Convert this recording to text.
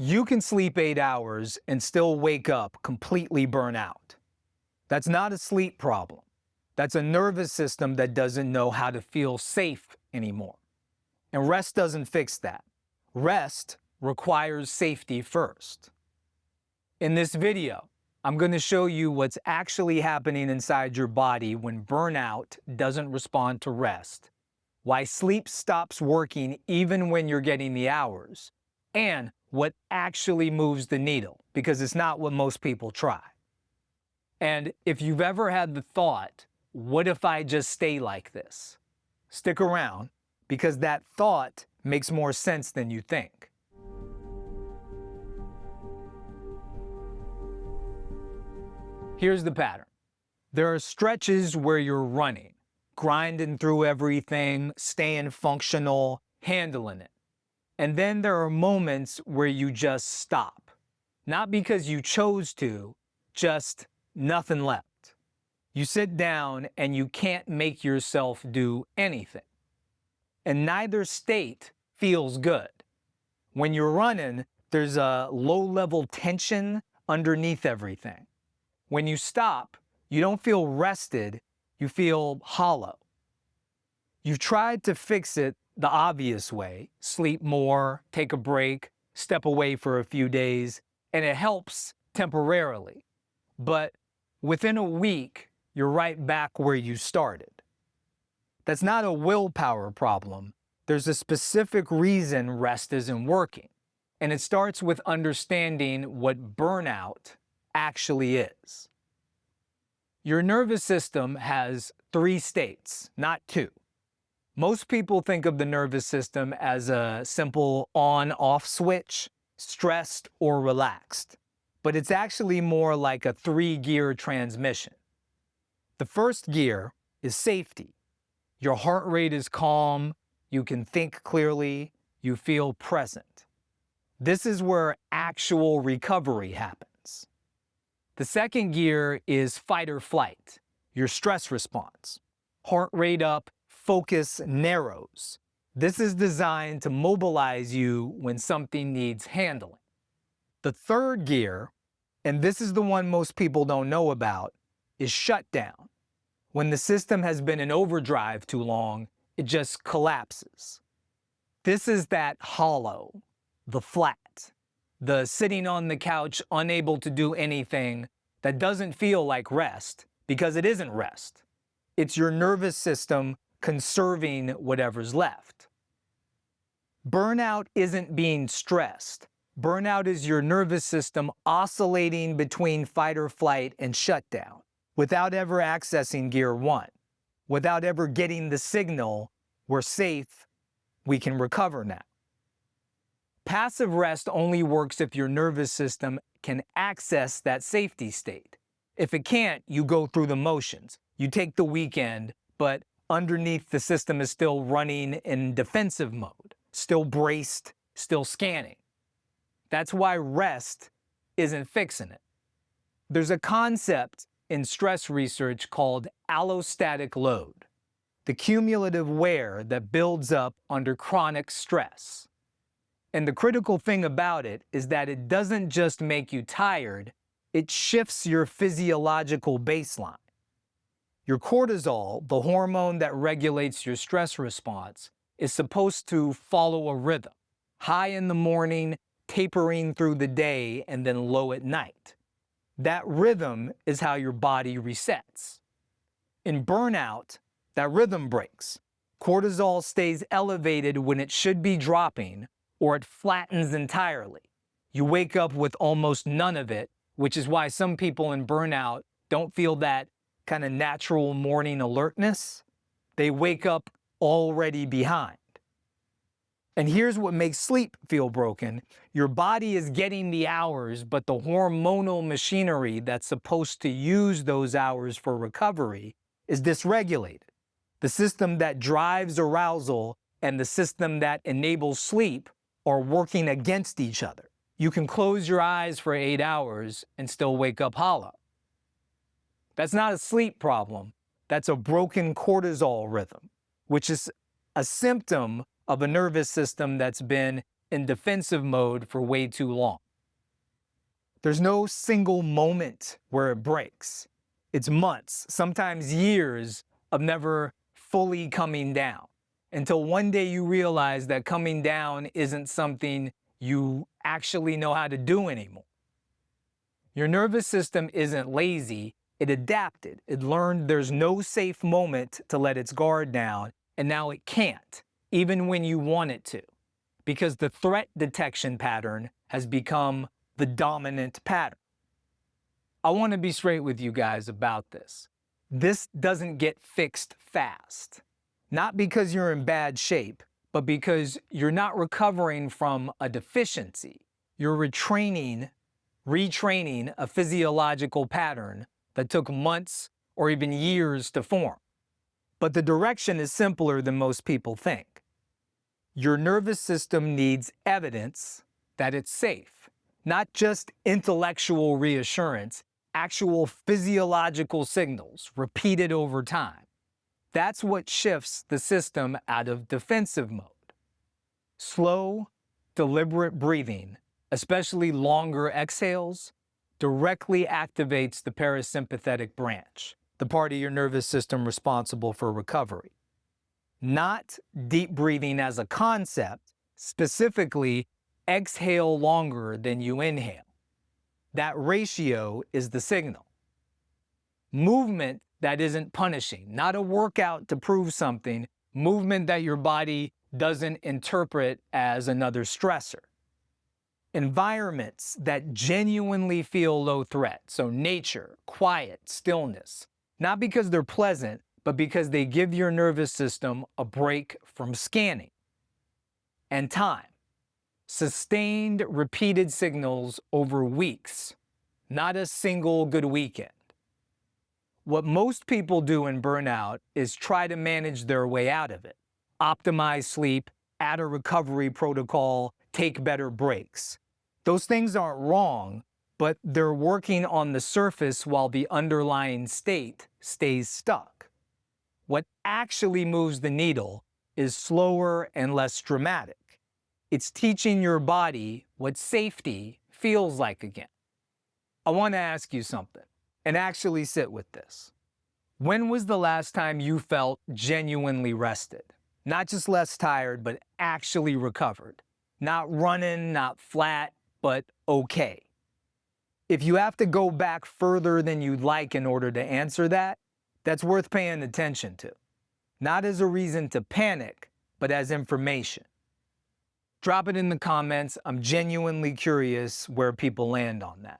You can sleep 8 hours and still wake up completely burnt out. That's not a sleep problem. That's a nervous system that doesn't know how to feel safe anymore. And rest doesn't fix that. Rest requires safety first. In this video, I'm going to show you what's actually happening inside your body when burnout doesn't respond to rest, why sleep stops working even when you're getting the hours, and what actually moves the needle, because it's not what most people try. And if you've ever had the thought, what if I just stay like this? Stick around, because that thought makes more sense than you think. Here's the pattern. There are stretches where you're running, grinding through everything, staying functional, handling it. And then there are moments where you just stop. Not because you chose to, just nothing left. You sit down and you can't make yourself do anything. And neither state feels good. When you're running, there's a low-level tension underneath everything. When you stop, you don't feel rested, you feel hollow. You've tried to fix it the obvious way, sleep more, take a break, step away for a few days, and it helps temporarily. But within a week, you're right back where you started. That's not a willpower problem. There's a specific reason rest isn't working. And it starts with understanding what burnout actually is. Your nervous system has 3 states, not 2. Most people think of the nervous system as a simple on-off switch, stressed or relaxed. But it's actually more like a 3-gear transmission. The first gear is safety. Your heart rate is calm, you can think clearly, you feel present. This is where actual recovery happens. The second gear is fight or flight, your stress response. Heart rate up, focus narrows. This is designed to mobilize you when something needs handling. The third gear, and this is the one most people don't know about, is shutdown. When the system has been in overdrive too long, it just collapses. This is that hollow, the flat, the sitting on the couch unable to do anything that doesn't feel like rest, because it isn't rest. It's your nervous system conserving whatever's left. Burnout isn't being stressed. Burnout is your nervous system oscillating between fight or flight and shutdown, without ever accessing gear 1, without ever getting the signal, we're safe, we can recover now. Passive rest only works if your nervous system can access that safety state. If it can't, you go through the motions. You take the weekend, but underneath the system is still running in defensive mode, still braced, still scanning. That's why rest isn't fixing it. There's a concept in stress research called allostatic load, the cumulative wear that builds up under chronic stress. And the critical thing about it is that it doesn't just make you tired, it shifts your physiological baseline. Your cortisol, the hormone that regulates your stress response, is supposed to follow a rhythm, high in the morning, tapering through the day, and then low at night. That rhythm is how your body resets. In burnout, that rhythm breaks. Cortisol stays elevated when it should be dropping, or it flattens entirely. You wake up with almost none of it, which is why some people in burnout don't feel that kind of natural morning alertness. They wake up already behind. And here's what makes sleep feel broken. Your body is getting the hours, but the hormonal machinery that's supposed to use those hours for recovery is dysregulated. The system that drives arousal and the system that enables sleep are working against each other. You can close your eyes for 8 hours and still wake up hollow. That's not a sleep problem. That's a broken cortisol rhythm, which is a symptom of a nervous system that's been in defensive mode for way too long. There's no single moment where it breaks. It's months, sometimes years, of never fully coming down, until one day you realize that coming down isn't something you actually know how to do anymore. Your nervous system isn't lazy, it adapted. It learned there's no safe moment to let its guard down, and now it can't, even when you want it to, because the threat detection pattern has become the dominant pattern. I want to be straight with you guys about this. This doesn't get fixed fast. Not because you're in bad shape, but because you're not recovering from a deficiency. You're retraining a physiological pattern that took months or even years to form. But the direction is simpler than most people think. Your nervous system needs evidence that it's safe, not just intellectual reassurance, actual physiological signals repeated over time. That's what shifts the system out of defensive mode. Slow, deliberate breathing, especially longer exhales, directly activates the parasympathetic branch, the part of your nervous system responsible for recovery. Not deep breathing as a concept, specifically exhale longer than you inhale. That ratio is the signal. Movement that isn't punishing, not a workout to prove something, movement that your body doesn't interpret as another stressor. Environments that genuinely feel low threat, so nature, quiet, stillness, not because they're pleasant, but because they give your nervous system a break from scanning. And time. Sustained, repeated signals over weeks, not a single good weekend. What most people do in burnout is try to manage their way out of it. Optimize sleep, add a recovery protocol, take better breaks. Those things aren't wrong, but they're working on the surface while the underlying state stays stuck. What actually moves the needle is slower and less dramatic. It's teaching your body what safety feels like again. I want to ask you something, and actually sit with this. When was the last time you felt genuinely rested? Not just less tired, but actually recovered. Not running, not flat, but okay. If you have to go back further than you'd like in order to answer that, that's worth paying attention to. Not as a reason to panic, but as information. Drop it in the comments. I'm genuinely curious where people land on that.